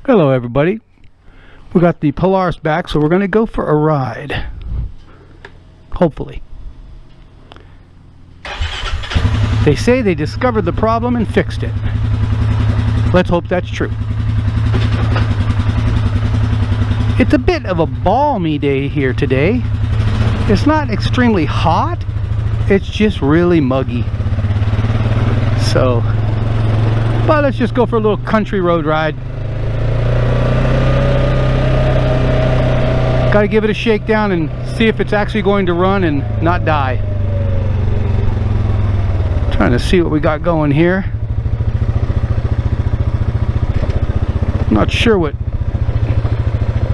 Hello everybody. We got the Polaris back, so we're going to go for a ride. Hopefully. They say they discovered the problem and fixed it. Let's hope that's true. It's a bit of a balmy day here today. It's not extremely hot, it's just really muggy. So, but let's just go for a little country road ride. Got to give it a shakedown and see if it's actually going to run and not die. Trying to see what we got going here. Not sure what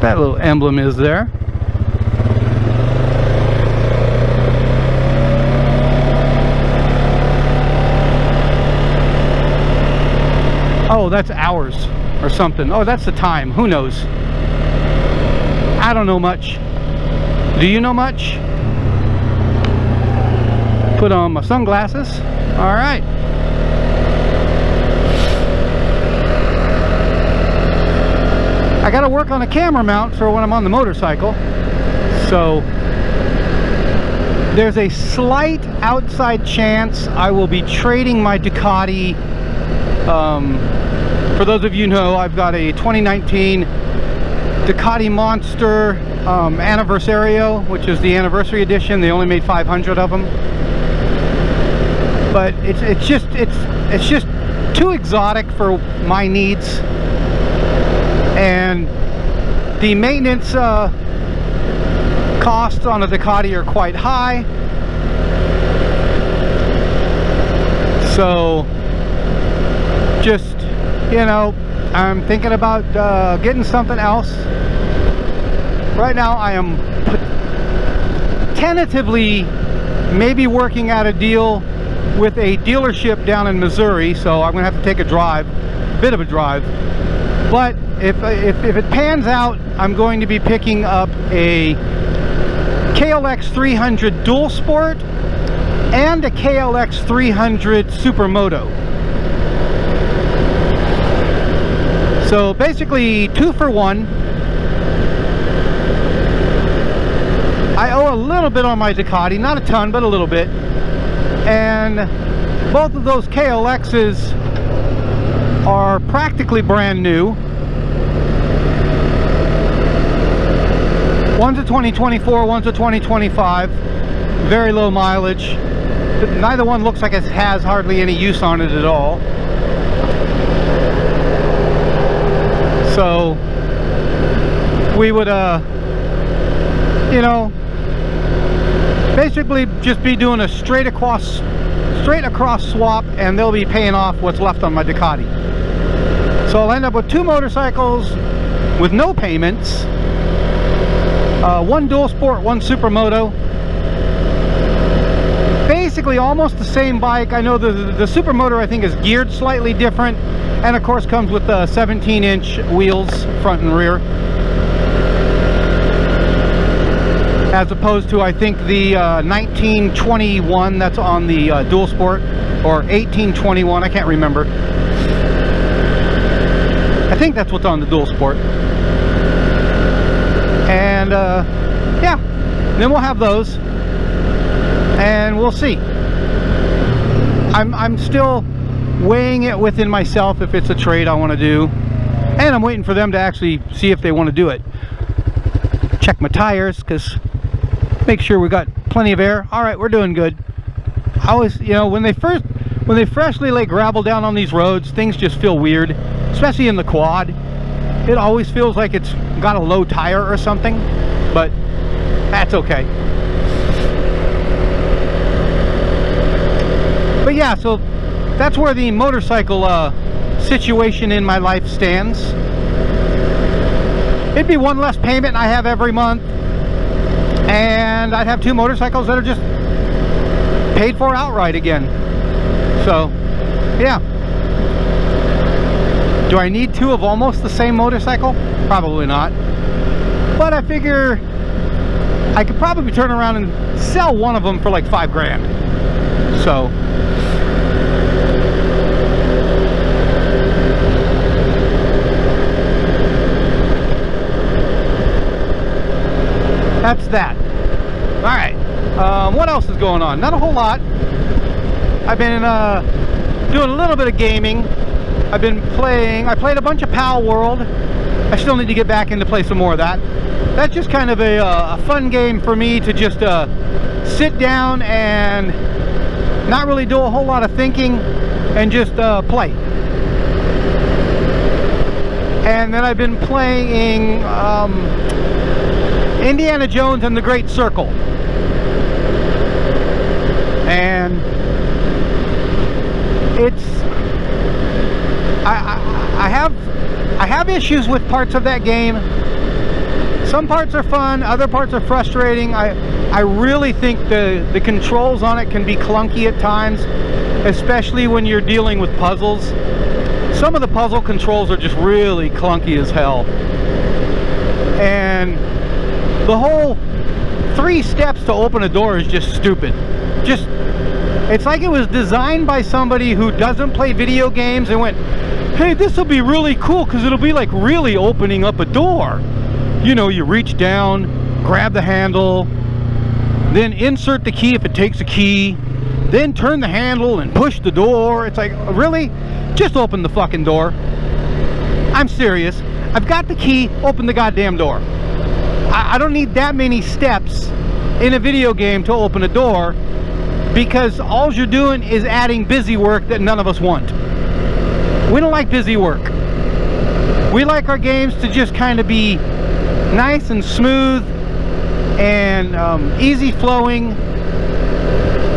that little emblem is there. Oh, that's hours or something. Oh, that's the time. Who knows? I don't know much. Do you know much? Put on my sunglasses. All right. I got to work on a camera mount for when I'm on the motorcycle. So there's a slight outside chance I will be trading my Ducati. For those of you who know, I've got a 2019 Ducati Monster Anniversario, which is the anniversary edition. They only made 500 of them, but it's just too exotic for my needs, and the maintenance costs on a Ducati are quite high. So just, you know, I'm thinking about getting something else. Right now I am tentatively maybe working out a deal with a dealership down in Missouri, so I'm gonna have to take a drive, a bit of a drive. But if it pans out, I'm going to be picking up a KLX 300 Dual Sport and a KLX 300 Supermoto. So basically 2 for 1. I owe a little bit on my Ducati, not a ton, but a little bit. And both of those KLXs are practically brand new. One's a 2024, one's a 2025. Very low mileage. Neither one looks like it has hardly any use on it at all. So we would you know, basically just be doing a straight across swap, and they'll be paying off what's left on my Ducati. So I'll end up with 2 motorcycles with no payments, 1 Dual Sport, 1 Supermoto. Basically almost the same bike. I know the Supermoto I think is geared slightly different, and of course comes with 17-inch wheels front and rear, as opposed to I think the 1921 that's on the Dual Sport, or 1821, I can't remember. I think that's what's on the Dual Sport. And yeah, then we'll have those, and we'll see. I'm still weighing it within myself if it's a trade I want to do, and I'm waiting for them to actually see if they want to do it. Check my tires, because make sure we got plenty of air. All right, we're doing good. I always, you know, when they freshly lay gravel down on these roads, things just feel weird, especially in the quad. It always feels like it's got a low tire or something, but that's okay. But yeah, so that's where the motorcycle situation in my life stands. It'd be 1 less payment I have every month, and I'd have 2 motorcycles that are just paid for outright again. So yeah, do I need 2 of almost the same motorcycle? Probably not, but I figure I could probably turn around and sell one of them for like $5 grand. So that's that. All right. What else is going on? Not a whole lot. I've been doing a little bit of gaming. I've been playing. I played a bunch of Pal World. I still need to get back into play some more of that. That's just kind of a fun game for me to just sit down and not really do a whole lot of thinking and just play. And then I've been playing Indiana Jones and the Great Circle. And it's I have issues with parts of that game. Some parts are fun, other parts are frustrating. I really think the controls on it can be clunky at times, especially when you're dealing with puzzles. Some of the puzzle controls are just really clunky as hell. And the whole 3 steps to open a door is just stupid. It's like it was designed by somebody who doesn't play video games and went, hey, this will be really cool because it'll be like really opening up a door. You know, you reach down, grab the handle, then insert the key if it takes a key, then turn the handle and push the door. It's like, really? Just open the fucking door. I'm serious. I've got the key, open the goddamn door. I don't need that many steps in a video game to open a door, because all you're doing is adding busy work that none of us want. We don't like busy work. We like our games to just kind of be nice and smooth and easy flowing.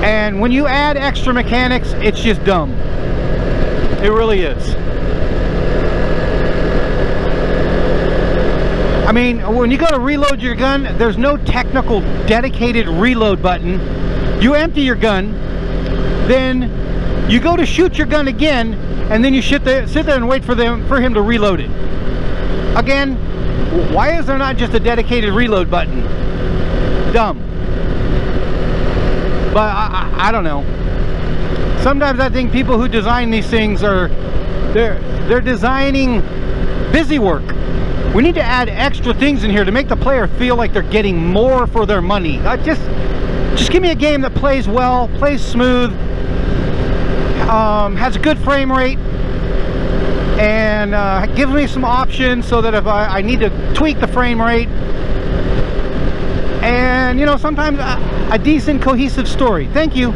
And when you add extra mechanics, it's just dumb. It really is. I mean, when you go to reload your gun, there's no technical dedicated reload button. You empty your gun, then you go to shoot your gun again, and then you sit there and wait for him to reload it. Again, why is there not just a dedicated reload button? Dumb. But I don't know. Sometimes I think people who design these things they're designing busy work. We need to add extra things in here to make the player feel like they're getting more for their money. Just give me a game that plays well, plays smooth, has a good frame rate, and gives me some options so that if I need to tweak the frame rate, and you know, sometimes a decent cohesive story. Thank you.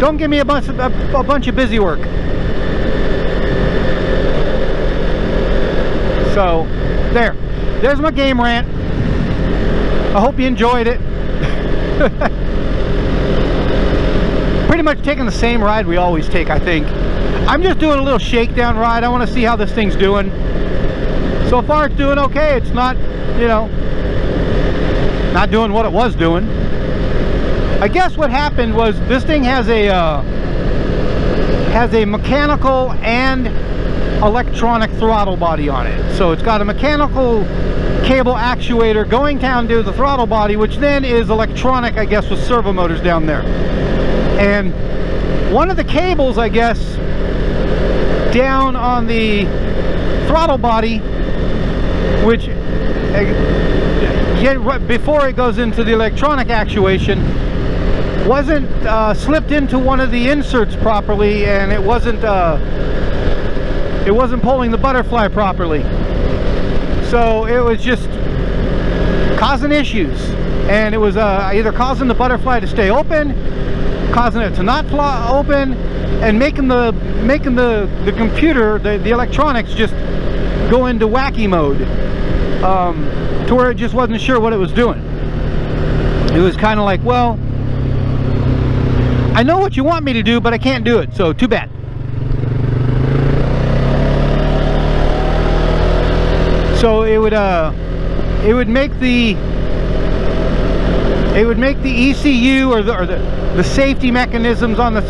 Don't give me a bunch of busy work. So there's my game rant. I hope you enjoyed it. Pretty much taking the same ride we always take, I think. I'm just doing a little shakedown ride. I want to see how this thing's doing. So far it's doing okay. It's not, you know, not doing what it was doing. I guess what happened was this thing has a mechanical and electronic throttle body on it. So it's got a mechanical cable actuator going down to the throttle body, which then is electronic, I guess, with servo motors down there. And one of the cables, I guess, down on the throttle body, which before it goes into the electronic actuation, wasn't slipped into one of the inserts properly, and it wasn't pulling the butterfly properly. So it was just causing issues, and it was either causing the butterfly to stay open, causing it to not fly open, and making the computer, the electronics, just go into wacky mode, to where it just wasn't sure what it was doing. It was kind of like, well, I know what you want me to do, but I can't do it, so too bad. So it would make the ECU or the safety mechanisms on the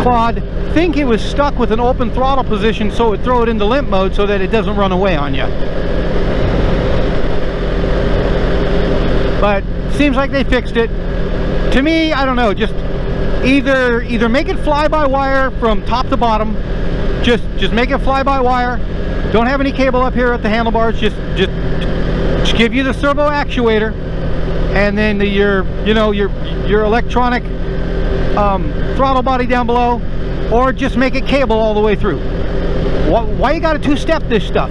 quad think it was stuck with an open throttle position, so it would throw it into limp mode so that it doesn't run away on you. But seems like they fixed it. To me, I don't know, just either make it fly by wire from top to bottom, Just make it fly-by-wire. Don't have any cable up here at the handlebars. Just give you the servo actuator, and then your electronic throttle body down below, or just make it cable all the way through. Why you got to two-step this stuff?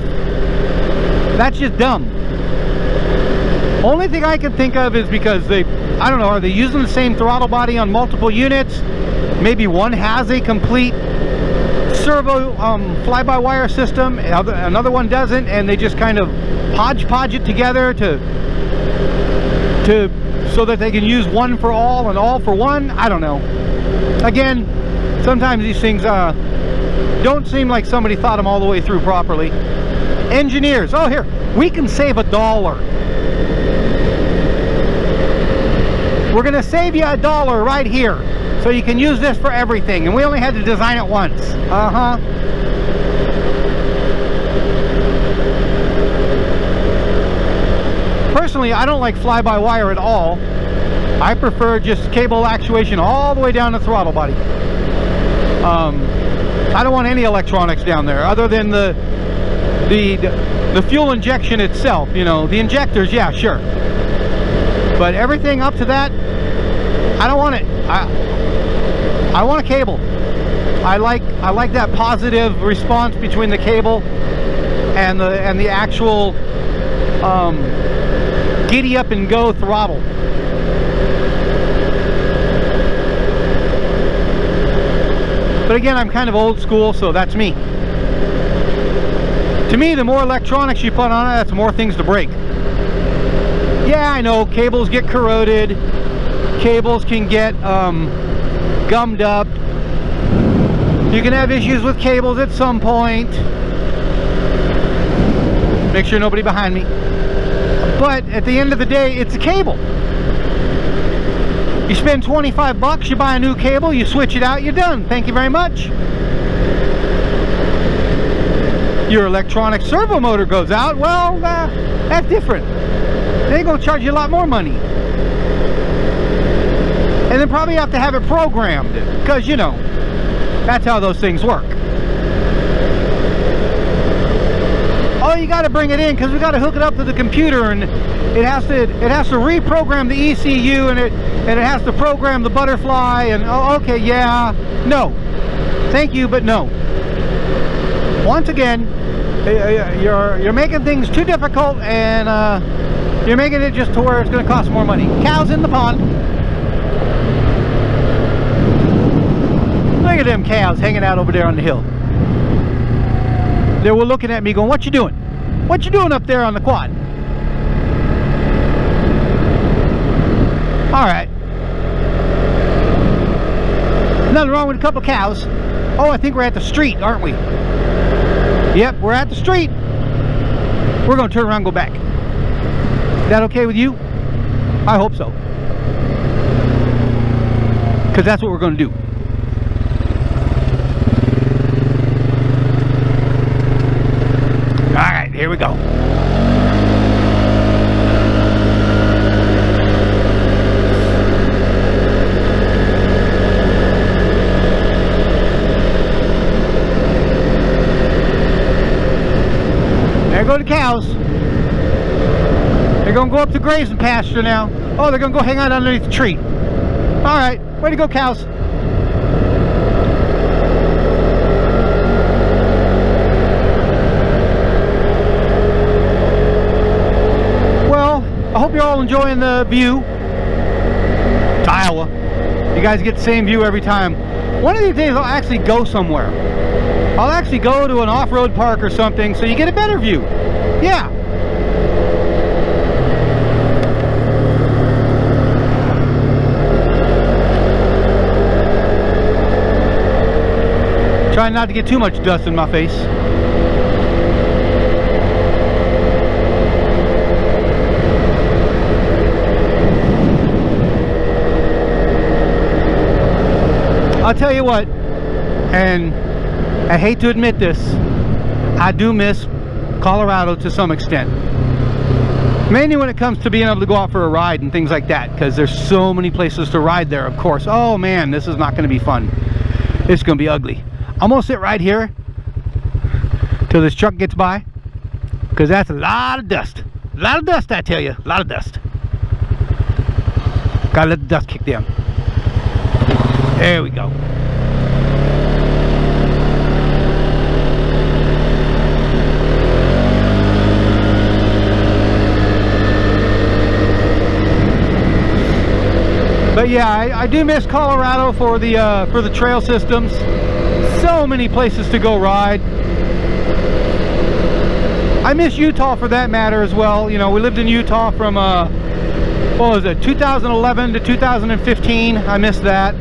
That's just dumb. Only thing I can think of is because I don't know, are they using the same throttle body on multiple units? Maybe one has a complete servo fly-by-wire system, another one doesn't, and they just kind of hodgepodge it together so that they can use one for all and all for one. I don't know. Again, sometimes these things don't seem like somebody thought them all the way through properly. Engineers, oh here, we can save $1. We're gonna save you $1 right here, so you can use this for everything, and we only had to design it once. Personally, I don't like fly-by-wire at all. I prefer just cable actuation all the way down the throttle body. I don't want any electronics down there other than the fuel injection itself. You know, the injectors, yeah, sure. But everything up to that, I don't want it. I want a cable. I like that positive response between the cable and the actual giddy up and go throttle. But again, I'm kind of old school, so that's me. To me, the more electronics you put on it, that's more things to break. Yeah, I know, cables get corroded, cables can get gummed up. You can have issues with cables at some point. Make sure nobody behind me. But at the end of the day, it's a cable. You spend 25 bucks, you buy a new cable, you switch it out, you're done. Thank you very much. Your electronic servo motor goes out, well, that's different. They're going to charge you a lot more money. And then probably have to have it programmed, because, you know, that's how those things work. Oh, you got to bring it in because we got to hook it up to the computer, and it has to reprogram the ECU, and it has to program the butterfly, and oh, okay, yeah, no, thank you, but no. Once again, you're making things too difficult, and you're making it just to where it's going to cost more money. Cows in the pond. Look at them cows hanging out over there on the hill. They were looking at me going, what you doing? What you doing up there on the quad? Alright. Nothing wrong with a couple of cows. Oh, I think we're at the street, aren't we? Yep, we're at the street. We're going to turn around and go back. Is that okay with you? I hope so. Because that's what we're going to do. Alright, here we go. There go the cows. They're going to go up the grazing pasture now. Oh, they're going to go hang out underneath the tree. Alright, way to go, cows. I hope you're all enjoying the view. It's Iowa. You guys get the same view every time. One of these days I'll actually go somewhere. I'll actually go to an off-road park or something so you get a better view. Yeah. Trying not to get too much dust in my face. I'll tell you what, and I hate to admit this, I do miss Colorado to some extent. Mainly when it comes to being able to go out for a ride and things like that, because there's so many places to ride there, of course. Oh man, this is not going to be fun. It's going to be ugly. I'm going to sit right here till this truck gets by, because that's a lot of dust. A lot of dust, I tell you. A lot of dust. Gotta let the dust kick down. There we go. But yeah, I do miss Colorado for the trail systems. So many places to go ride. I miss Utah for that matter as well. You know, we lived in Utah from what was it, 2011 to 2015. I missed that.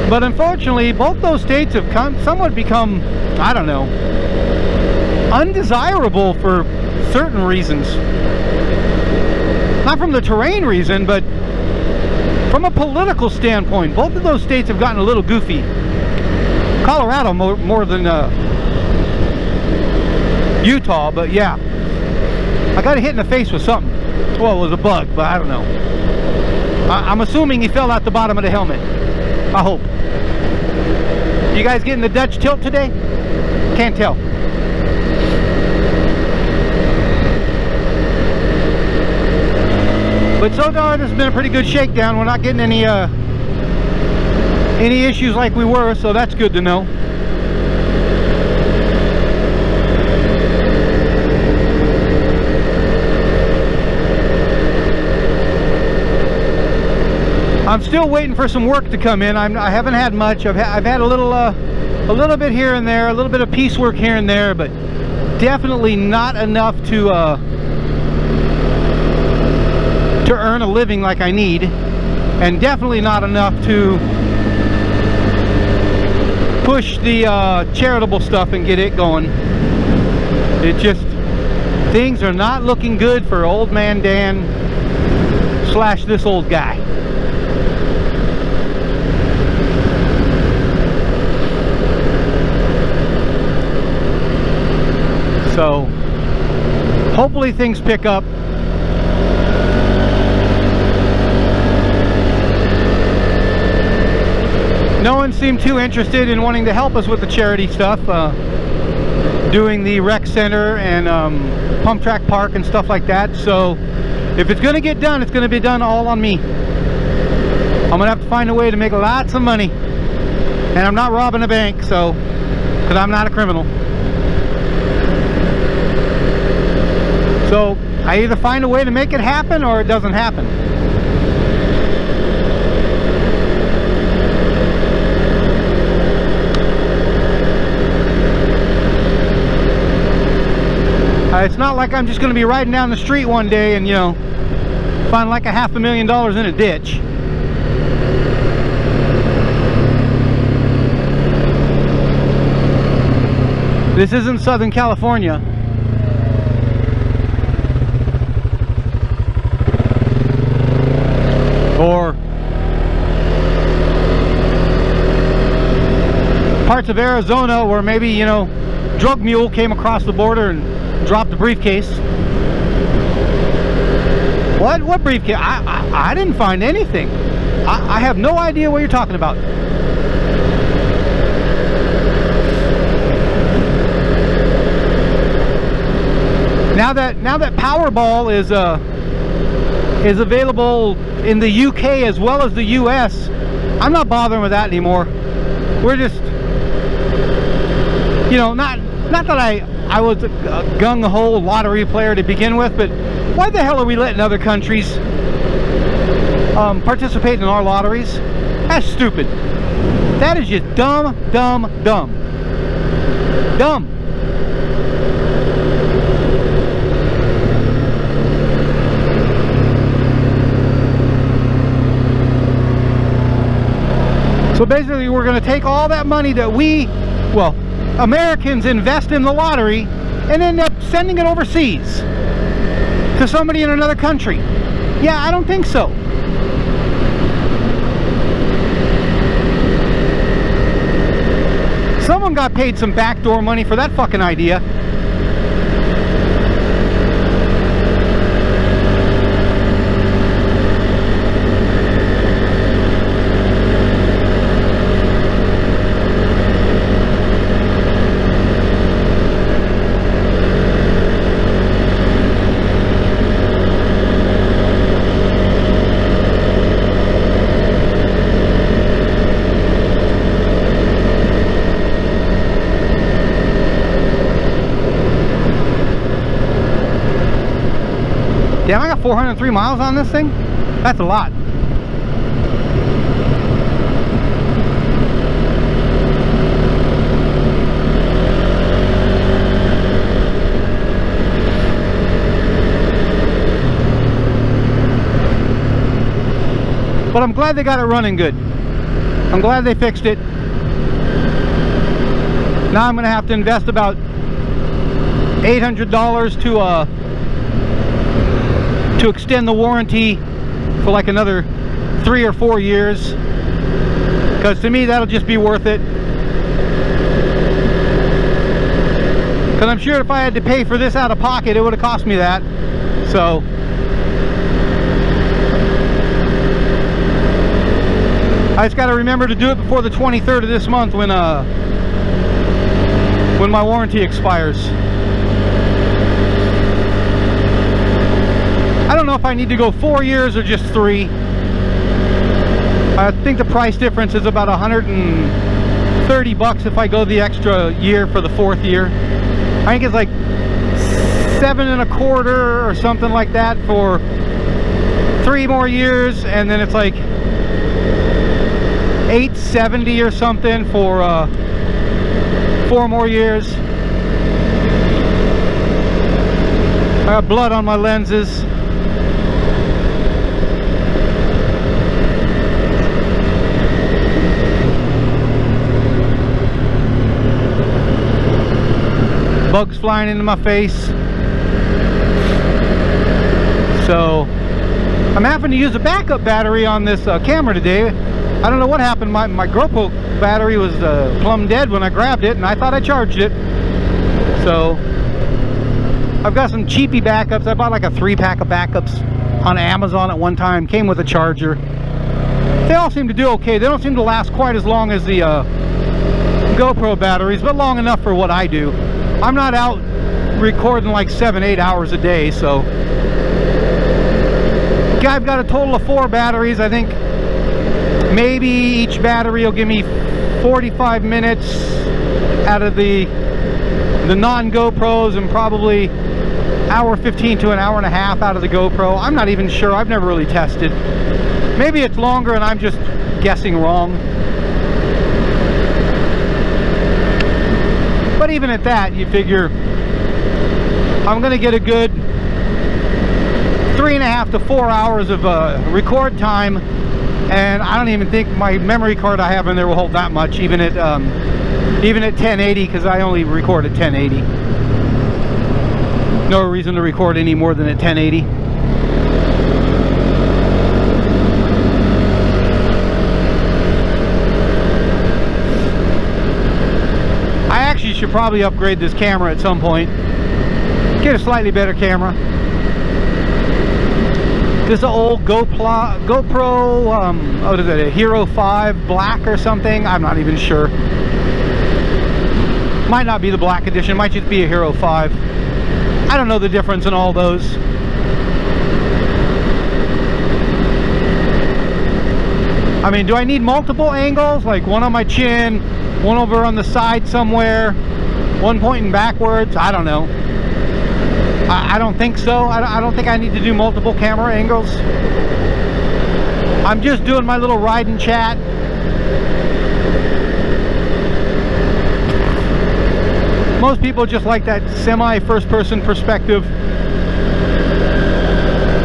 But unfortunately, both those states have somewhat become, I don't know, undesirable for certain reasons. Not from the terrain reason, but from a political standpoint. Both of those states have gotten a little goofy. Colorado more than Utah, but yeah. I got hit in the face with something. Well, it was a bug, but I don't know. I'm assuming he fell out the bottom of the helmet. I hope. You guys getting the Dutch tilt today? Can't tell. But so far, this has been a pretty good shakedown. We're not getting any issues like we were, so that's good to know. I'm still waiting for some work to come in. I haven't had much. I've had a little bit here and there, a little bit of piecework here and there, but definitely not enough to earn a living like I need, and definitely not enough to push the charitable stuff and get it going. It just, things are not looking good for old man Dan / this old guy. So hopefully things pick up. No one seemed too interested in wanting to help us with the charity stuff, doing the rec center and pump track park and stuff like that. So if it's going to get done, it's going to be done all on me. I'm going to have to find a way to make lots of money, and I'm not robbing a bank, so, because I'm not a criminal. So I either find a way to make it happen or it doesn't happen. It's not like I'm just going to be riding down the street one day and, you know, find like $500,000 in a ditch. This isn't Southern California. Or parts of Arizona where maybe, you know, drug mule came across the border and dropped the briefcase. What briefcase? I didn't find anything. I have no idea what you're talking about. Now that Powerball is available in the UK as well as the US, I'm not bothering with that anymore. We're just, you know, not that I was a gung-ho lottery player to begin with, but why the hell are we letting other countries participate in our lotteries? That's stupid. That is just dumb. So basically, we're going to take all that money that Americans invest in the lottery and end up sending it overseas to somebody in another country. Yeah, I don't think so. Someone got paid some backdoor money for that fucking idea. got 403 miles on this thing? That's a lot. But I'm glad they got it running good. I'm glad they fixed it. Now I'm gonna have to invest about $800 to extend the warranty for like another 3 or 4 years, because to me that'll just be worth it. Because I'm sure if I had to pay for this out of pocket, it would have cost me that. So I just got to remember to do it before the 23rd of this month when my warranty expires. I don't know if I need to go 4 years or just 3. I think the price difference is about $130 if I go the extra year for the 4th year. I think it's like $7 1/4 or something like that for 3 more years, and then it's like $870 or something for 4 more years. I got blood on my lenses. Bugs flying into my face. So I'm having to use a backup battery on this camera today. I don't know what happened. My GoPro battery was plumb dead when I grabbed it, and I thought I charged it. So I've got some cheapy backups. I bought like a 3-pack of backups on Amazon at one time. Came with a charger. They all seem to do okay. They don't seem to last quite as long as the GoPro batteries, but long enough for what I do. I'm not out recording like 7-8 hours a day, so I've got a total of 4 batteries. I think maybe each battery will give me 45 minutes out of the non-GoPros, and probably hour 15 to an hour and a half out of the GoPro. I'm not even sure. I've never really tested. Maybe it's longer and I'm just guessing wrong. But even at that, you figure I'm going to get a good 3.5 to 4 hours of record time, and I don't even think my memory card I have in there will hold that much, even at 1080, because I only record at 1080. No reason to record any more than at 1080. I actually should probably upgrade this camera at some point. Get a slightly better camera. This is an old GoPro, what is it, a Hero 5 Black or something? I'm not even sure. Might not be the Black edition, might just be a Hero 5. I don't know the difference in all those. I mean, do I need multiple angles? Like one on my chin, one over on the side somewhere, one pointing backwards? I don't know. I don't think so. I don't think I need to do multiple camera angles. I'm just doing my little ride and chat. Most people just like that semi first person perspective.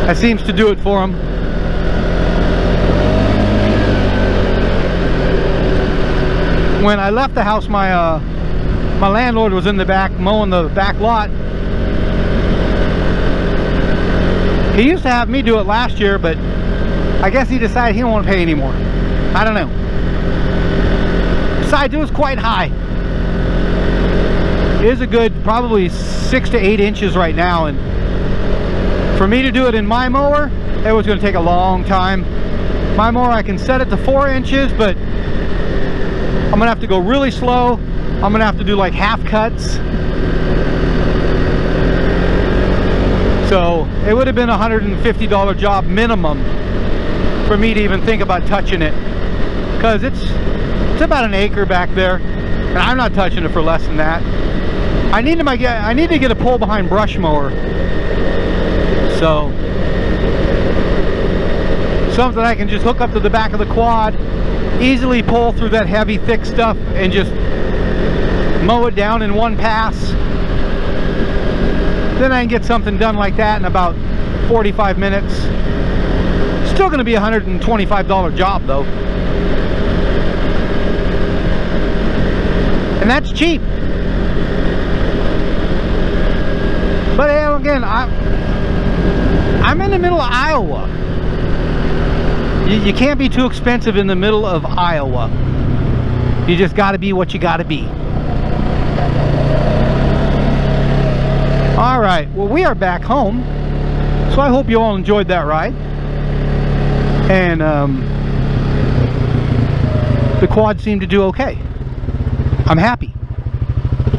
That seems to do it for them. When I left the house, my landlord was in the back mowing the back lot. He used to have me do it last year, but I guess he decided he didn't want to pay anymore. I don't know. Besides, it was quite high. It is a good probably 6 to 8 inches right now, and for me to do it in my mower, it was going to take a long time. My mower, I can set it to 4 inches, but I'm gonna have to go really slow. I'm gonna have to do like half cuts. So it would have been a $150 job minimum for me to even think about touching it, because it's about an acre back there, and I'm not touching it for less than that. I need to get a pull behind brush mower. So something I can just hook up to the back of the quad, easily pull through that heavy, thick stuff, and just mow it down in one pass. Then I can get something done like that in about 45 minutes. Still going to be a $125 job though. And that's cheap. But again, I'm in the middle of Iowa. You can't be too expensive in the middle of Iowa. You just got to be what you got to be. Alright, well, we are back home. So I hope you all enjoyed that ride. And the quad seemed to do okay. I'm happy.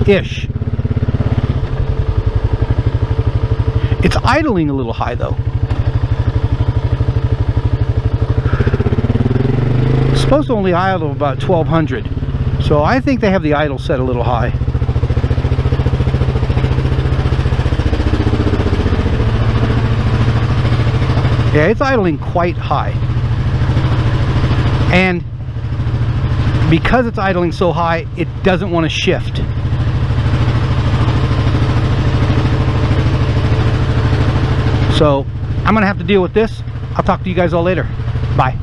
Ish. It's idling a little high though. It's supposed to only idle about 1200. So I think they have the idle set a little high. Yeah, it's idling quite high. And because it's idling so high, it doesn't want to shift. So I'm gonna have to deal with this. I'll talk to you guys all later. Bye.